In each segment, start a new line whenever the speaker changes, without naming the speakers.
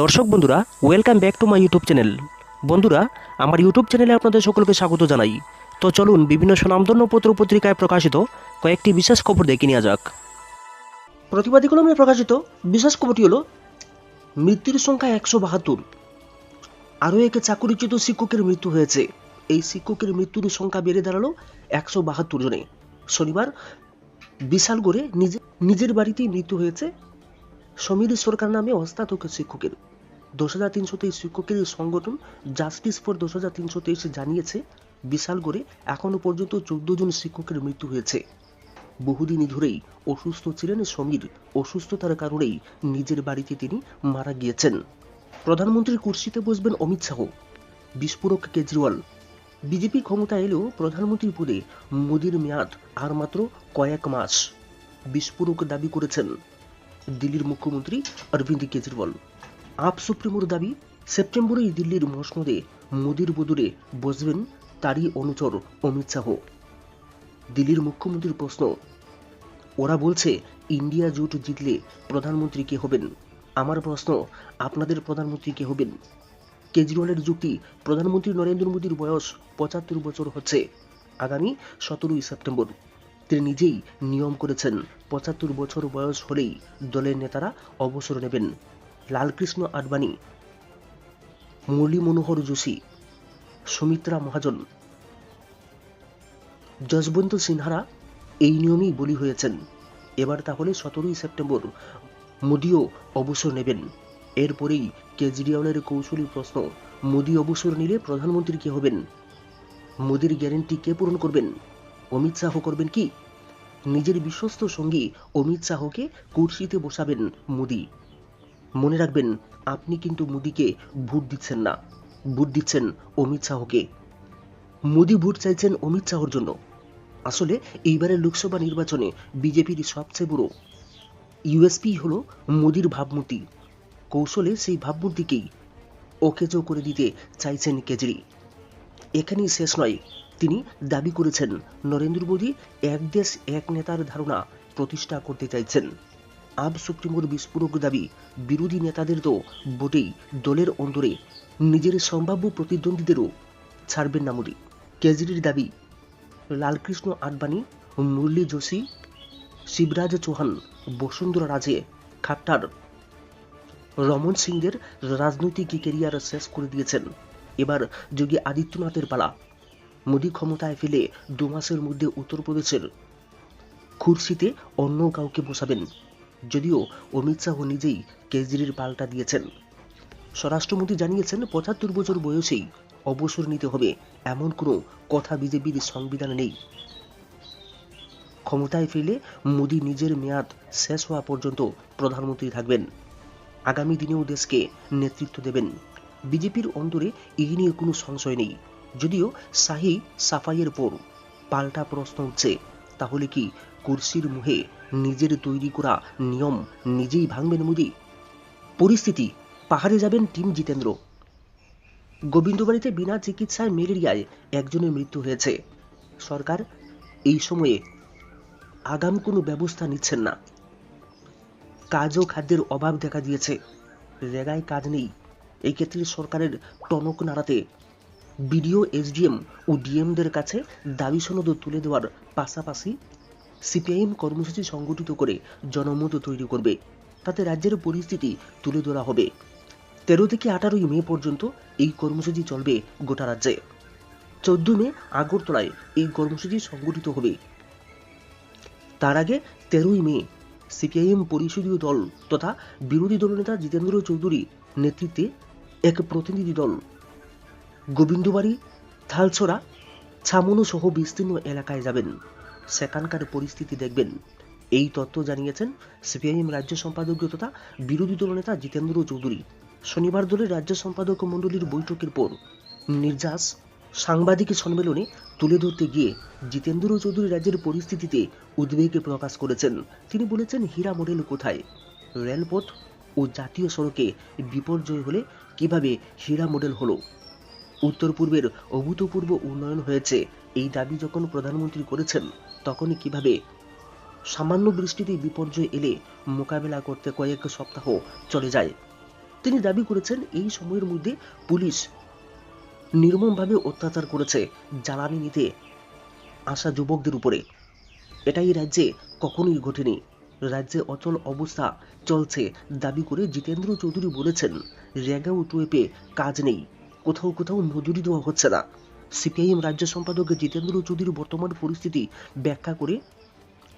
দর্শক বন্ধুরা, welcome back to my YouTube channel. বন্ধুরা, আমার ইউটিউব চ্যানেলে আপনাদের সকলকে স্বাগত জানাই। তো চলুন বিভিন্ন স্বনামধন্য পত্র পত্রিকায় প্রকাশিত কয়েকটি বিশেষ খবর দেখে নেওয়া যাক। প্রতিবাদী কলমে প্রকাশিত বিশেষ খবরটি হলো মৃত্যুর সংখ্যা 172। আরও এক চাকরিচ্যুত শিক্ষকের মৃত্যু হয়েছে। এই শিক্ষকের মৃত্যুর সংখ্যা বেড়ে দাঁড়ালো 172 জনে। শনিবার বিশালগড়ে নিজের বাড়িতেই মৃত্যু হয়েছে সমীর সরকার নামে অস্নাতক শিক্ষকের। 10,323 শিক্ষকের সংগঠন জাস্টিস ফর 10,323 জানিয়েছে, বিশালগড়ে এখনো পর্যন্ত 14 জন শিক্ষকের মৃত্যু হয়েছে। বহুদিন ধরেই অসুস্থ ছিলেন সমীর। অসুস্থতার কারণেই নিজের বাড়িতে তিনি মারা গিয়েছেন। প্রধানমন্ত্রীর কুর্সিতে বসবেন অমিত শাহ, বিস্ফোরক কেজরিওয়াল। বিজেপি ক্ষমতা এলেও প্রধানমন্ত্রী পদে মোদির মেয়াদ আর মাত্র কয়েক মাস, বিস্ফোরক দাবি করেছেন দিল্লির মুখ্যমন্ত্রী অরবিন্দ কেজরিওয়াল। আপ সুপ্রিমোর দাবি, সেপ্টেম্বরেই দিল্লির মসনদে মোদির বদলে বসবেন তারই অনুচর অমিত শাহ। দিল্লির মুখ্যমন্ত্রীর প্রশ্ন, ওরা বলছে ইন্ডিয়া জোট জিতলে প্রধানমন্ত্রী কে হবেন। আমার প্রশ্ন, আপনাদের প্রধানমন্ত্রী কে হবেন? কেজরিওয়ালের যুক্তি, প্রধানমন্ত্রী নরেন্দ্র মোদীর বয়স 75 বছর হচ্ছে আগামী 17 সেপ্টেম্বর। তিনি নিজেই নিয়ম করেছেন 75 বছর বয়স হলেই দলের নেতারা অবসর নেবেন। লালকৃষ্ণ আডবাণী, মুরলী মনোহর যোশী, সুমিত্রা মহাজন, যশবন্ত সিনহারা এই নিয়মেই বলি হয়েছেন। এবার তাহলে 17 সেপ্টেম্বর মোদিও অবসর নেবেন। এরপরেই কেজরিওয়ালের কৌশলী প্রশ্ন, মোদি অবসর নিলে প্রধানমন্ত্রী কে হবেন? মোদির গ্যারেন্টি কে পূরণ করবেন? অমিত শাহ করবেন কি? নিজের বিশ্বস্ত সঙ্গী অমিত শাহকে কুর্সিতে বসাবেন মোদি। মনে রাখবেন, আপনি কিন্তু মোদিকে ভোট দিচ্ছেন না, ভোট দিচ্ছেন অমিত শাহকে। মোদি ভোট চাইছেন অমিত শাহর জন্য। আসলে এইবারের লোকসভা নির্বাচনে বিজেপির সবচেয়ে বড় ইউএসপি হলো মোদির ভাবমূর্তি। কৌশলে সেই ভাবমূর্তিকেই অকেজো করে দিতে চাইছেন কেজরি। এখানেই শেষ নয়, তিনি দাবি করেছেন নরেন্দ্র মোদী এক দেশ এক নেতার ধারণা প্রতিষ্ঠা করতে চাইছেন। আপ সুপ্রিমোর বিস্ফোরক দাবি, বিরোধী নেতাদের তো বটেই, দলের অন্দরে নিজের সম্ভাব্য প্রতিদ্বন্দ্বীদেরও ছাড়বেন না মোদী। কেজরির দাবি, লালকৃষ্ণ আডবাণী, মুরলী যোশী, শিবরাজ চৌহান, বসুন্ধরা রাজে, খাট্টার, রমন সিংদের রাজনৈতিক ক্যারিয়ার শেষ করে দিয়েছেন। এবার যোগী আদিত্যনাথের পালা। মোদী ক্ষমতায় ফেলে 2 মাসের মধ্যে উত্তরপ্রদেশের কুর্সিতে অন্য কাউকে বসাবেন। যদিও অমিত শাহ নিজেই কেজরির পাল্টা দিয়েছেন। স্বরাষ্ট্রমন্ত্রী জানিয়েছেন 75 বছর বয়সেই অবসর নিতে হবে, এমন কোনো কথা বিজেপির সংবিধানে নেই। ক্ষমতায় ফিরলে মোদী নিজের মেয়াদ শেষ হওয়া পর্যন্ত প্রধানমন্ত্রী থাকবেন। আগামী দিনেও দেশকে নেতৃত্ব দেবেন। বিজেপির অন্তরে এই নিয়ে কোনো সংশয় নেই। যদিও শাহী সাফাইয়ের পর পাল্টা প্রশ্ন উঠছে, তাহলে কি কুর্সির মুহে নিজের তৈরি করা নিয়ম নিজেই ভাঙবেন মোদী? পরিস্থিতি, পাহাড়ে যাবেন টিম জিতেন্দ্র। গোবিন্দবাড়িতে বিনা চিকিৎসায় ম্যালেরিয়ায় একজনের মৃত্যু হয়েছে। সরকার এই সময়ে আগাম কোনো ব্যবস্থা নিচ্ছেন না। কাজ ও খাদ্যের অভাব দেখা দিয়েছে, রেগায় কাজ নেই। এই ক্ষেত্রে সরকারের টনক নাড়াতে বিডিও, এসডিএম ও ডিএমদের কাছে দাবি সনদ তুলে দেওয়ার পাশাপাশি সিপিআইএম কর্মসূচি সংগঠিত করে জনমত তৈরি করবে। তাতে রাজ্যের পরিস্থিতি তুলে ধরা হবে। 13 থেকে 18 মে পর্যন্ত এই কর্মসূচি চলবে গোটা রাজ্যে। 14 মে আগরতলায় এই কর্মসূচি সংগঠিত হবে। তার আগে 13 মে সিপিআইএম পরিষদীয় দল তথা বিরোধী দলনেতা জিতেন্দ্র চৌধুরী নেতৃত্বে এক প্রতিনিধি দল গোবিন্দবাড়ি, থালছড়া, ছামনু সহ বিস্তীর্ণ এলাকায় যাবেন, সেখানকার পরিস্থিতি দেখবেন। এই তথ্য জানিয়েছেন সিপিআইএম রাজ্য সম্পাদক তথা বিরোধী দলনেতা জিতেন্দ্র চৌধুরী। শনিবার দলের রাজ্য সম্পাদক মণ্ডলীর বৈঠকের পর নির্যাস সাংবাদিক সম্মেলনে তুলে ধরতে গিয়ে জিতেন্দ্র চৌধুরী রাজ্যের পরিস্থিতিতে উদ্বেগ প্রকাশ করেছেন। তিনি বলেছেন, হীরা মডেল কোথায়? রেলপথ ও জাতীয় সড়কে বিপর্যয় হলে কিভাবে হীরা মডেল হলো? উত্তর পূর্বের অভূতপূর্ব উন্নয়ন হয়েছে, এই দাবি যখন প্রধানমন্ত্রী করেছেন, তখনই কিভাবে সামান্য বৃষ্টিতে বিপর্যয় এলে মোকাবেলা করতে কয়েক সপ্তাহ চলে যায়? তিনি দাবি করেছেন এই সময়ের মধ্যে পুলিশ নির্মমভাবে অত্যাচার করেছে জ্বালানি নিতে আসা যুবকদের উপরে। এটাই রাজ্যে কখনোই ঘটেনি। রাজ্যে অচল অবস্থা চলছে দাবি করে জিতেন্দ্র চৌধুরী বলেছেন, রেগা ও টুয়েপে কাজ নেই, কোথাও কোথাও মজুরি দেওয়া হচ্ছে না। সিপিআইএম রাজ্য সম্পাদক জিতেন্দ্র চৌধুরী বর্তমান পরিস্থিতি ব্যাখ্যা করে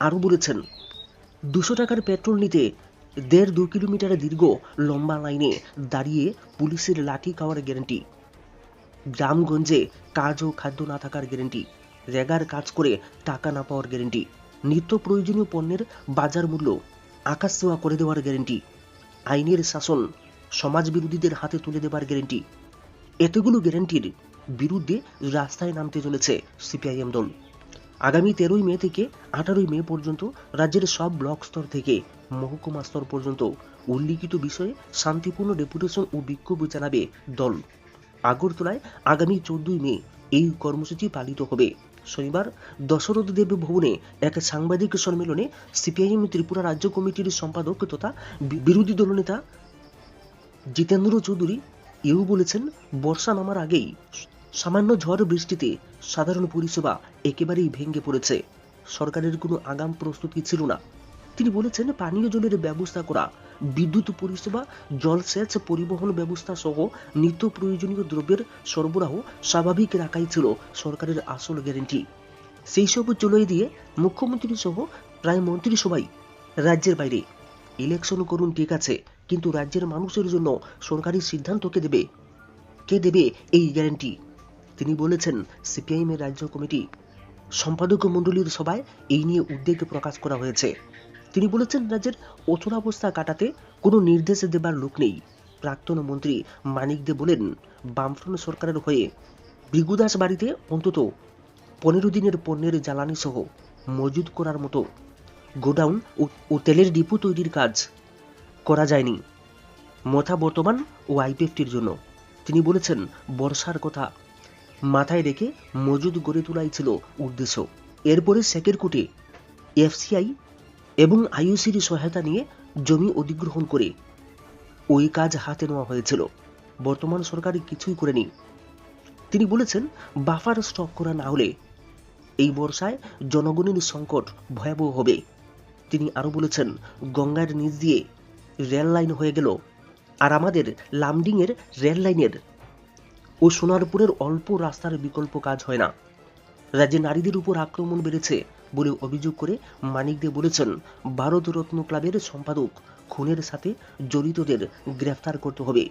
আরও বলেছেন, 200 টাকার পেট্রোল নিতে 1.5-2 কিলোমিটার দীর্ঘ লম্বা লাইনে দাঁড়িয়ে পুলিশের লাঠি খাওয়ার গ্যারান্টি, গ্রামগঞ্জে কাজ ও খাদ্য না থাকার গ্যারান্টি, রেগার কাজ করে টাকা না পাওয়ার গ্যারান্টি, নিত্য প্রয়োজনীয় পণ্যের বাজার মূল্য আকাশ ছোঁয়া করে দেওয়ার গ্যারান্টি, আইনের শাসন সমাজ বিরোধীদের হাতে তুলে দেওয়ার গ্যারান্টি। এতগুলো গ্যারান্টির বিরুদ্ধে রাস্তায় নামতে চলেছে সিপিআইএম দল। আগামী 13ই মে থেকে 18ই মে পর্যন্ত রাজ্যের সব ব্লক স্তর থেকে মহকুমা স্তর পর্যন্ত উল্লিখিত বিষয়ে শান্তিপূর্ণ ডেপুটেশন ও বিক্ষোভ জানাবে দল। আগরতলায় আগামী 14ই মে এই কর্মসূচি পালিত হবে। শনিবার দশরথ দেব ভবনে এক সাংবাদিক সম্মেলনে সিপিআইএম ত্রিপুরা রাজ্য কমিটির সম্পাদক তথা বিরোধী দলনেতা জিতেন্দ্র চৌধুরী এও বলেছেন, বর্ষা নামার আগেই সামান্য ঝড় বৃষ্টিতে সাধারণ পরিষেবা একেবারেই ভেঙে পড়েছে। সরকারের কোনো আগাম প্রস্তুতি ছিল না। তিনি বলেছেন, পানীয় জলের ব্যবস্থা করা, বিদ্যুৎ পরিষেবা, জলসেচ, পরিবহন ব্যবস্থা সহ নিত্য প্রয়োজনীয় দ্রব্যের সরবরাহ স্বাভাবিক রাখাই ছিল সরকারের আসল গ্যারান্টি। সেই সব চলে দিয়ে মুখ্যমন্ত্রী সহ প্রায় মন্ত্রী সবাই রাজ্যের বাইরে। ইলেকশন করুন ঠিক আছে, কিন্তু রাজ্যের মানুষের জন্য সরকারি সিদ্ধান্ত কে দেবে এই গ্যারান্টি? তিনি বলেছেন, সিপিআইএম এর রাজ্য কমিটি সম্পাদক মণ্ডলীর সভায় এই নিয়ে উদ্বেগ প্রকাশ করা হয়েছে। তিনি বলেছেন, রাজ্যের অচলাবস্থা কাটাতে কোনো নির্দেশ দেবার লোক নেই। প্রাক্তন মন্ত্রী মানিক দে বলেন, বামফ্রন্ট সরকারের হয়ে ভৃগুদাস বাড়িতে অন্তত 15 দিনের পণ্যের জ্বালানি সহ মজুত করার মতো গোডাউন ও তেলের ডিপো তৈরির কাজ করা যায়নি মথা বর্তমান ও আইপিএফটির জন্য। তিনি বলেছেন, বর্ষার কথা মাথায় রেখে মজুদ গড়ে তোলাই ছিল উদ্দেশ্য। এরপরে সেকেরকুটে এফসিআই এবং আইওসির সহায়তা নিয়ে জমি অধিগ্রহণ করে ওই কাজ হাতে নেওয়া হয়েছিল। বর্তমান সরকার কিছুই করেনি। তিনি বলেছেন, বাফার স্টক করা না হলে এই বর্ষায় জনগণের সংকট ভয়াবহ হবে। তিনি আরও বলেছেন, গঙ্গার নিচ দিয়ে রেল লাইন হয়ে গেল, আর আমাদের লামডিংয়ের রেল লাইনের ও সোনারপুরের অল্প রাস্তার বিকল্প কাজ হয় না। রাজ্যে নারীদের উপর আক্রমণ বেড়েছে বলে অভিযোগ করে মানিক দে বলেছেন, ভারতরত্ন ক্লাবের সম্পাদক খুনের সাথে জড়িতদের গ্রেফতার করতে হবে।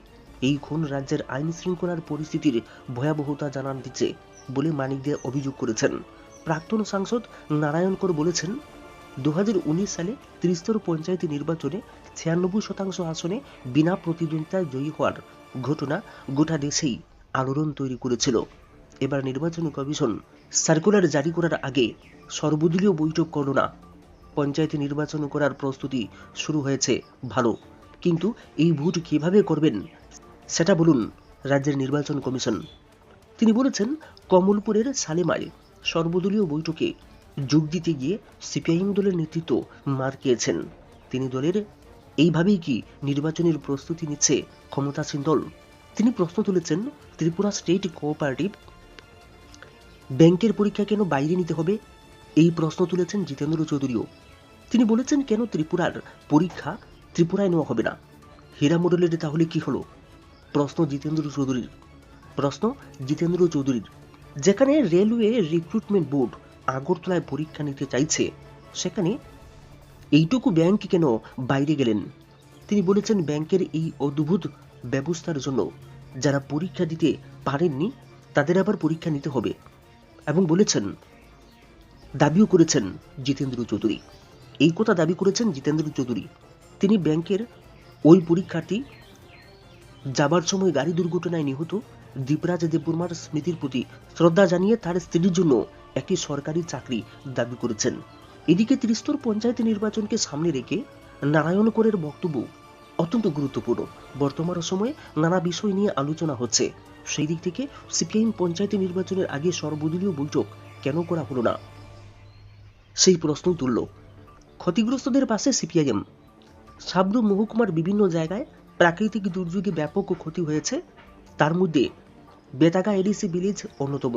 এই খুন রাজ্যের আইন শৃঙ্খলার পরিস্থিতির ভয়াবহতা জানান দিচ্ছে বলে মানিক দে অভিযোগ করেছেন। প্রাক্তন সাংসদ নারায়ণকর বলেছেন, 2019 সালে ত্রিস্তর পঞ্চায়েত নির্বাচনে 96% আসনে বিনা প্রতিদ্বন্দ্বিতায় জয়ী হওয়ার ঘটনা গোটা দেশেই আলোড়ন তৈরি করেছিল। এবার নির্বাচন কমিশন সার্কুলার জারি করার আগে সর্বদলীয় বৈঠক করল না। পঞ্চায়েত নির্বাচন করার প্রস্তুতি শুরু হয়েছে ভালো, কিন্তু এই ভোট কিভাবে করবেন সেটা বলুন রাজ্যের নির্বাচন কমিশন। তিনি বলেছেন, কমলপুরের সালেমায় সর্বদলীয় বৈঠকে যোগ দিতে গিয়ে সিপিআইএম দলের নেতৃত্ব মার খেয়েছেন। তিনি দলের এইভাবেই কি নির্বাচনের প্রস্তুতি নিচ্ছে ক্ষমতাসীন দল? তিনি প্রশ্ন তুলেছেন, ত্রিপুরা স্টেট কোঅপারেটিভ ব্যাংকের পরীক্ষা কেন বাইরে নিতে হবে? এই প্রশ্ন তুলেছেন জিতেন্দ্র চৌধুরীও। তিনি বলেছেন, কেন ত্রিপুরার পরীক্ষা ত্রিপুরায় নেওয়া হবে না? হীরা মডেলের তাহলে কি হলো? প্রশ্ন জিতেন্দ্র চৌধুরীর। যেখানে রেলওয়ে রিক্রুটমেন্ট বোর্ড আগরতলায় পরীক্ষা নিতে চাইছে, সেখানে এইটুকু ব্যাংক কেন বাইরে গেলেন? তিনি বলেছেন, ব্যাংকের এই অদ্ভুত ব্যবস্থার জন্য যারা পরীক্ষা দিতে পারেননি তাদের আবার পরীক্ষা নিতে হবে, এবং দাবিও করেছেন জিতেন্দ্র চৌধুরী। এই কথা দাবি করেছেন জিতেন্দ্র চৌধুরী। তিনি ব্যাংকের ওই পরীক্ষার্থী যাবার সময় গাড়ি দুর্ঘটনায় নিহত দীপরাজ দেববর্মার স্মৃতির প্রতি শ্রদ্ধা জানিয়ে তার স্ত্রীর জন্য একটি সরকারি চাকরি দাবি করেছেন। এদিকে ত্রিস্তর পঞ্চায়েত নির্বাচনকে সামনে রেখে নারায়ণকরের বক্তব্য অত্যন্ত গুরুত্বপূর্ণ। বর্তমান সময়ে নানা বিষয় নিয়ে আলোচনা হচ্ছে। সেই দিক থেকে সিপিআইএম পঞ্চায়েত নির্বাচনের আগে সর্বদলীয় বৈঠক কেন করা হলো না, সেই প্রশ্ন তুলল। ক্ষতিগ্রস্তদের পাশে সিপিআইএম। সাবরুম মহকুমার বিভিন্ন জায়গায় প্রাকৃতিক দুর্যোগে ব্যাপক ক্ষতি হয়েছে, তার মধ্যে বেতাগা এডিসি ভিলেজ অন্যতম।